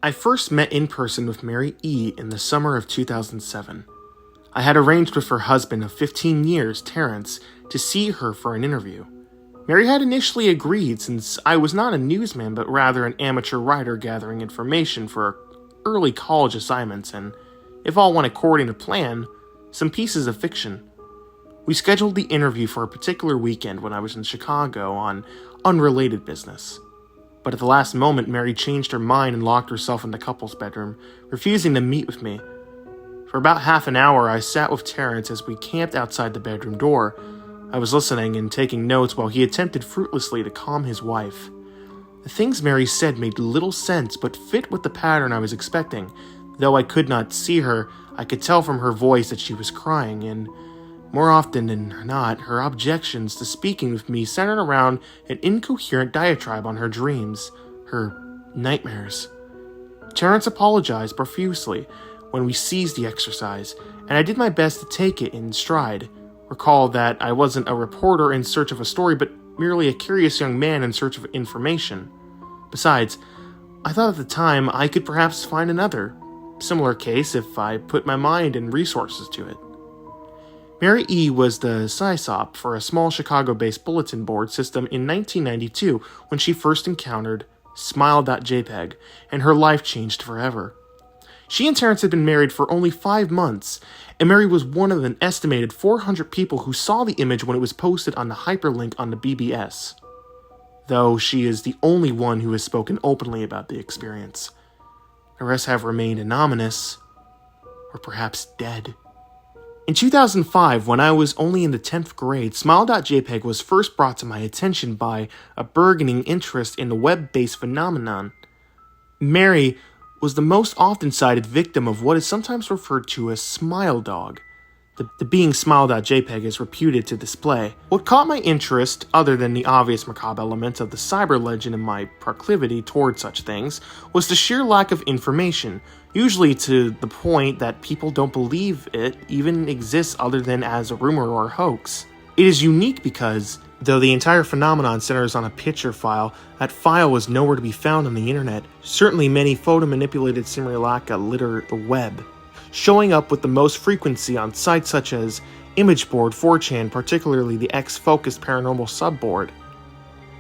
I first met in person with Mary E. in the summer of 2007. I had arranged with her husband of 15 years, Terrence, to see her for an interview. Mary had initially agreed since I was not a newsman but rather an amateur writer gathering information for early college assignments and, if all went according to plan, some pieces of fiction. We scheduled the interview for a particular weekend when I was in Chicago on unrelated business. But at the last moment, Mary changed her mind and locked herself in the couple's bedroom, refusing to meet with me. For about half an hour, I sat with Terrence as we camped outside the bedroom door. I was listening and taking notes while he attempted fruitlessly to calm his wife. The things Mary said made little sense but fit with the pattern I was expecting. Though I could not see her, I could tell from her voice that she was crying, and more often than not, her objections to speaking with me centered around an incoherent diatribe on her dreams, her nightmares. Terrence apologized profusely when we ceased the exercise, and I did my best to take it in stride. Recall that I wasn't a reporter in search of a story, but merely a curious young man in search of information. Besides, I thought at the time I could perhaps find another similar case if I put my mind and resources to it. Mary E. was the SysOp for a small Chicago-based bulletin board system in 1992 when she first encountered smile.jpeg, and her life changed forever. She and Terrence had been married for only 5 months, and Mary was one of an estimated 400 people who saw the image when it was posted on the hyperlink on the BBS, though she is the only one who has spoken openly about the experience. The rest have remained anonymous, or perhaps dead. In 2005, when I was only in the 10th grade, smile.jpeg was first brought to my attention by a burgeoning interest in the web-based phenomenon. Mary was the most often cited victim of what is sometimes referred to as smile dog. The being smile.jpeg is reputed to display. What caught my interest, other than the obvious macabre element of the cyber legend and my proclivity toward such things, was the sheer lack of information, usually to the point that people don't believe it even exists other than as a rumor or a hoax. It is unique because, though the entire phenomenon centers on a picture file, that file was nowhere to be found on the internet. Certainly many photo-manipulated simulacra litter the web, showing up with the most frequency on sites such as ImageBoard, 4chan, particularly the X-focused paranormal subboard.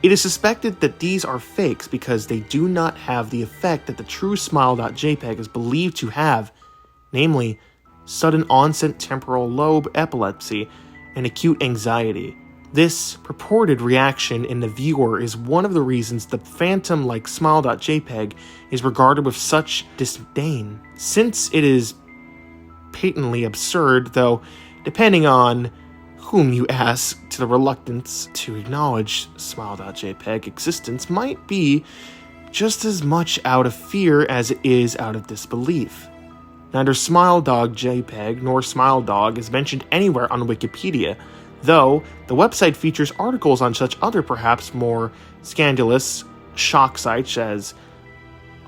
It is suspected that these are fakes because they do not have the effect that the true smile.jpeg is believed to have, namely sudden onset temporal lobe epilepsy and acute anxiety. This purported reaction in the viewer is one of the reasons the phantom like smile.jpeg is regarded with such disdain, since it is patently absurd, though depending on whom you ask, to the reluctance to acknowledge smile.jpeg existence might be just as much out of fear as it is out of disbelief. Neither smile.jpeg nor smiledog is mentioned anywhere on Wikipedia, though the website features articles on such other perhaps more scandalous shock sites as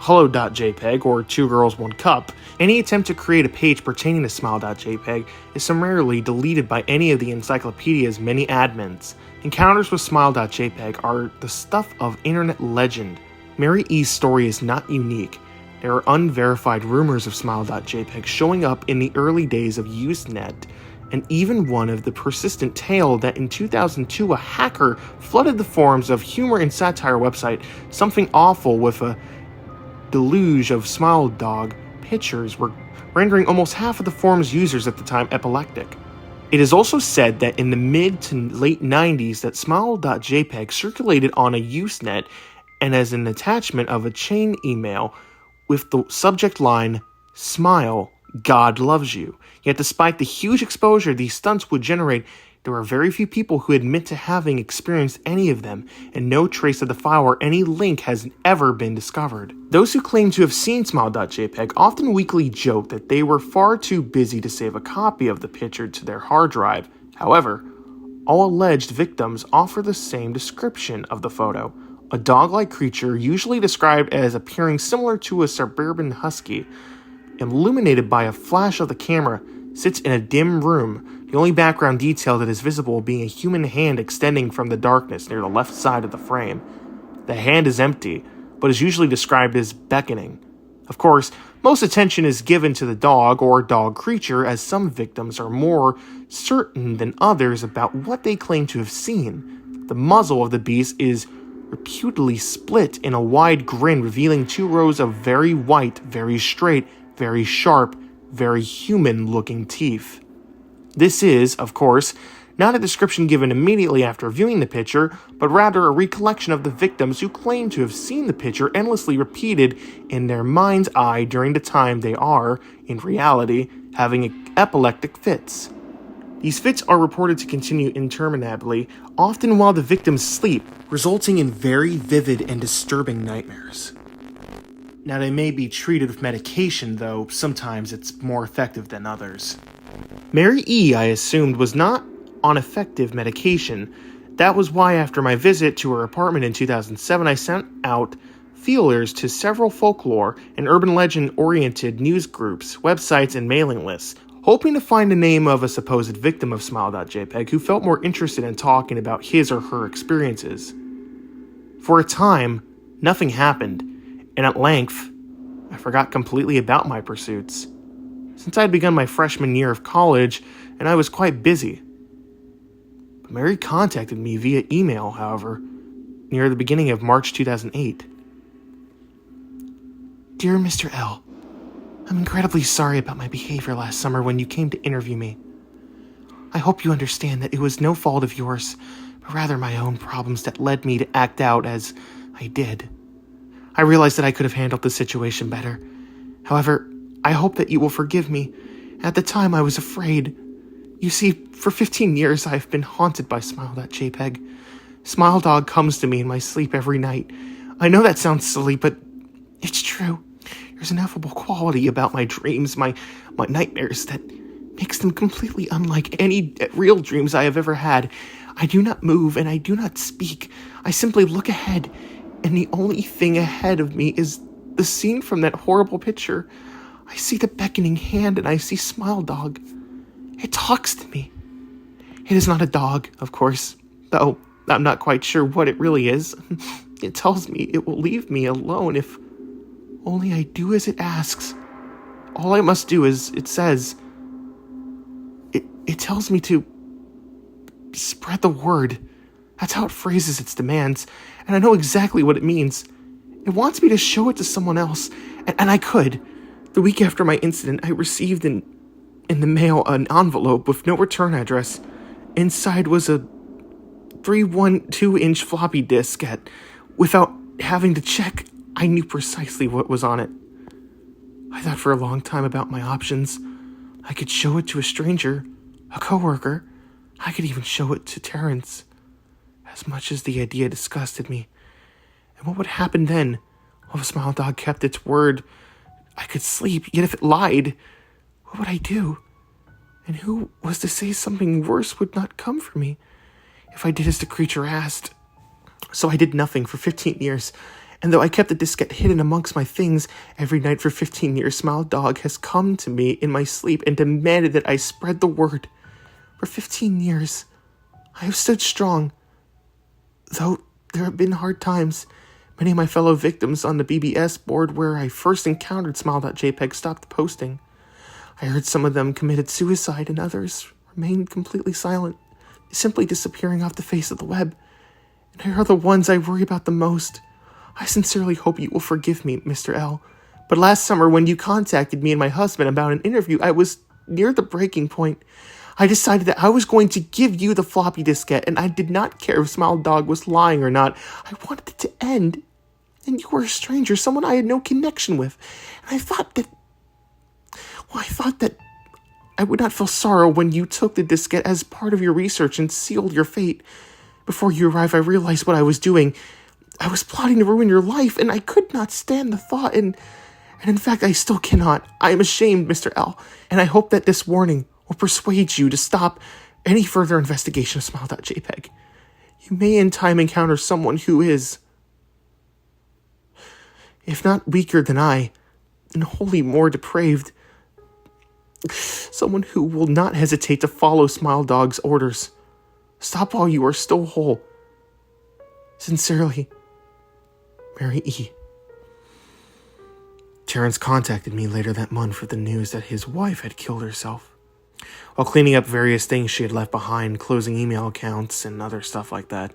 hello.jpg or 2 Girls 1 Cup. Any attempt to create a page pertaining to smile.jpg is summarily deleted by any of the encyclopedia's many admins. Encounters with smile.jpg are the stuff of internet legend. Mary E.'s story is not unique. There are unverified rumors of smile.jpg showing up in the early days of Usenet, and even one of the persistent tale that in 2002 a hacker flooded the forums of humor and satire website Something Awful with a deluge of smile dog pictures, were rendering almost half of the forum's users at the time epileptic. It is also said that in the mid to late 90s that smile.jpg circulated on a Usenet and as an attachment of a chain email with the subject line, "Smile, God loves you." Yet despite the huge exposure these stunts would generate, there are very few people who admit to having experienced any of them, and no trace of the file or any link has ever been discovered. Those who claim to have seen smile.jpg often weakly joke that they were far too busy to save a copy of the picture to their hard drive. However, all alleged victims offer the same description of the photo. A dog-like creature, usually described as appearing similar to a suburban husky, illuminated by a flash of the camera, sits in a dim room, the only background detail that is visible being a human hand extending from the darkness near the left side of the frame. The hand is empty, but is usually described as beckoning. Of course, most attention is given to the dog or dog creature, as some victims are more certain than others about what they claim to have seen. The muzzle of the beast is reputedly split in a wide grin, revealing 2 rows of very white, very straight, very sharp, very human-looking teeth. This is, of course, not a description given immediately after viewing the picture, but rather a recollection of the victims who claim to have seen the picture endlessly repeated in their mind's eye during the time they are, in reality, having epileptic fits. These fits are reported to continue interminably, often while the victims sleep, resulting in very vivid and disturbing nightmares. Now, they may be treated with medication, though sometimes it's more effective than others. Mary E., I assumed, was not on effective medication. That was why after my visit to her apartment in 2007, I sent out feelers to several folklore and urban legend-oriented news groups, websites, and mailing lists, hoping to find the name of a supposed victim of smile.jpeg who felt more interested in talking about his or her experiences. For a time, nothing happened, and at length, I forgot completely about my pursuits. Since I had begun my freshman year of college, and I was quite busy. But Mary contacted me via email, however, near the beginning of March 2008. Dear Mr. L, I'm incredibly sorry about my behavior last summer when you came to interview me. I hope you understand that it was no fault of yours, but rather my own problems that led me to act out as I did. I realized that I could have handled the situation better. However, I hope that you will forgive me. At the time, I was afraid. You see, for 15 years, I have been haunted by smile.jpeg. Smile Dog comes to me in my sleep every night. I know that sounds silly, but it's true. There's an ineffable quality about my dreams, my nightmares, that makes them completely unlike any real dreams I have ever had. I do not move and I do not speak. I simply look ahead, and the only thing ahead of me is the scene from that horrible picture. I see the beckoning hand and I see Smile Dog. It talks to me. It is not a dog, of course, though I'm not quite sure what it really is. It tells me it will leave me alone if only I do as it asks. All I must do is, it says, it tells me to spread the word. That's how it phrases its demands, and I know exactly what it means. It wants me to show it to someone else, and I could. The week after my incident, I received in the mail an envelope with no return address. Inside was a 312-inch floppy disk. Without having to check, I knew precisely what was on it. I thought for a long time about my options. I could show it to a stranger, a coworker. I could even show it to Terrence. As much as the idea disgusted me. And what would happen then? Well, if Smile Dog kept its word, I could sleep, yet if it lied, what would I do? And who was to say something worse would not come for me if I did as the creature asked? So I did nothing for 15 years, and though I kept the diskette hidden amongst my things, every night for 15 years, Smile Dog has come to me in my sleep and demanded that I spread the word. For 15 years, I have stood strong. Though there have been hard times, many of my fellow victims on the BBS board where I first encountered smile.jpeg stopped posting. I heard some of them committed suicide and others remained completely silent, simply disappearing off the face of the web. And they are the ones I worry about the most. I sincerely hope you will forgive me, Mr. L. But last summer when you contacted me and my husband about an interview, I was near the breaking point. I decided that I was going to give you the floppy diskette, and I did not care if Smile Dog was lying or not. I wanted it to end. And you were a stranger, someone I had no connection with. And I thought that I would not feel sorrow when you took the diskette as part of your research and sealed your fate. Before you arrived, I realized what I was doing. I was plotting to ruin your life, and I could not stand the thought, and in fact, I still cannot. I am ashamed, Mr. L, and I hope that this warning will persuade you to stop any further investigation of smile.jpeg. You may in time encounter someone who is, if not weaker than I, and wholly more depraved. Someone who will not hesitate to follow Smile Dog's orders. Stop while you are still whole. Sincerely, Mary E. Terrence contacted me later that month with the news that his wife had killed herself. While cleaning up various things she had left behind, closing email accounts and other stuff like that,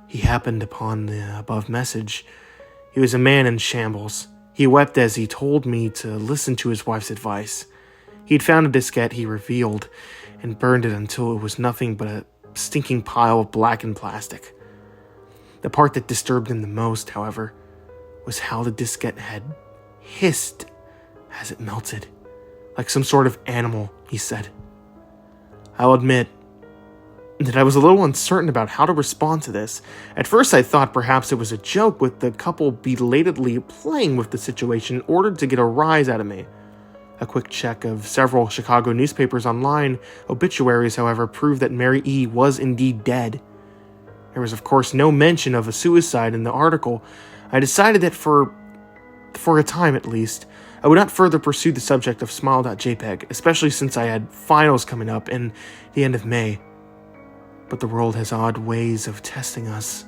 he happened upon the above message. He was a man in shambles. He wept as he told me to listen to his wife's advice. He'd found a diskette, he revealed, and burned it until it was nothing but a stinking pile of blackened plastic. The part that disturbed him the most, however, was how the diskette had hissed as it melted, like some sort of animal, he said. I'll admit that I was a little uncertain about how to respond to this. At first I thought perhaps it was a joke, with the couple belatedly playing with the situation in order to get a rise out of me. A quick check of several Chicago newspapers' online obituaries, however, proved that Mary E. was indeed dead. There was, of course, no mention of a suicide in the article. I decided that for a time at least, I would not further pursue the subject of smile.jpeg, especially since I had finals coming up in the end of May. But the world has odd ways of testing us.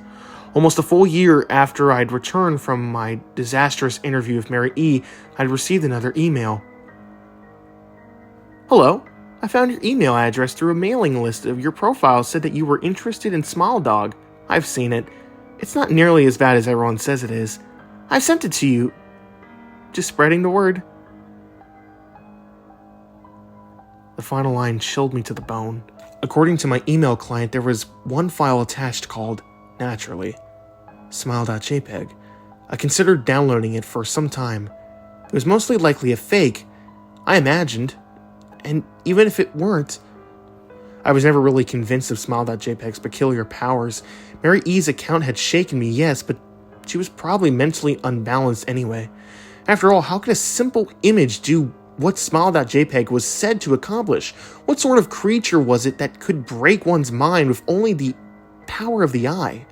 Almost a full year after I'd returned from my disastrous interview with Mary E., I'd received another email. Hello, I found your email address through a mailing list of your profile. Said that you were interested in Smile Dog. I've seen it. It's not nearly as bad as everyone says it is. I sent it to you. Just spreading the word. The final line chilled me to the bone. According to my email client, there was one file attached called, naturally, smile.jpeg. I considered downloading it for some time. It was mostly likely a fake, I imagined, and even if it weren't, I was never really convinced of smile.jpeg's peculiar powers. Mary E.'s account had shaken me, yes, but she was probably mentally unbalanced anyway. After all, how could a simple image do what smile.jpeg was said to accomplish? What sort of creature was it that could break one's mind with only the power of the eye?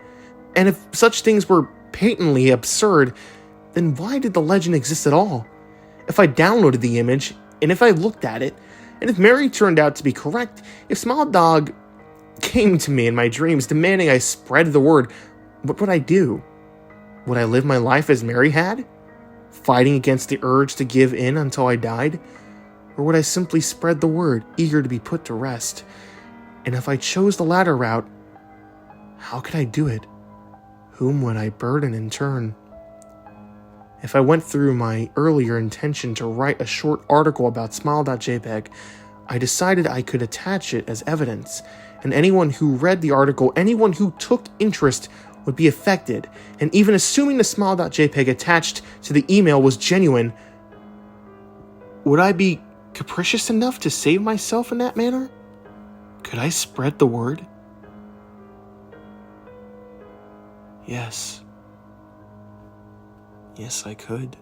And if such things were patently absurd, then why did the legend exist at all? If I downloaded the image, and if I looked at it, and if Mary turned out to be correct, if Smile Dog came to me in my dreams demanding I spread the word, what would I do? Would I live my life as Mary had? Fighting against the urge to give in until I died? Or would I simply spread the word, eager to be put to rest? And if I chose the latter route, how could I do it? Whom would I burden in turn? If I went through my earlier intention to write a short article about smile.jpeg, I decided I could attach it as evidence, and anyone who read the article, anyone who took interest, would be affected. And even assuming the smile.jpeg attached to the email was genuine, would I be capricious enough to save myself in that manner? Could I spread the word? Yes. Yes, I could.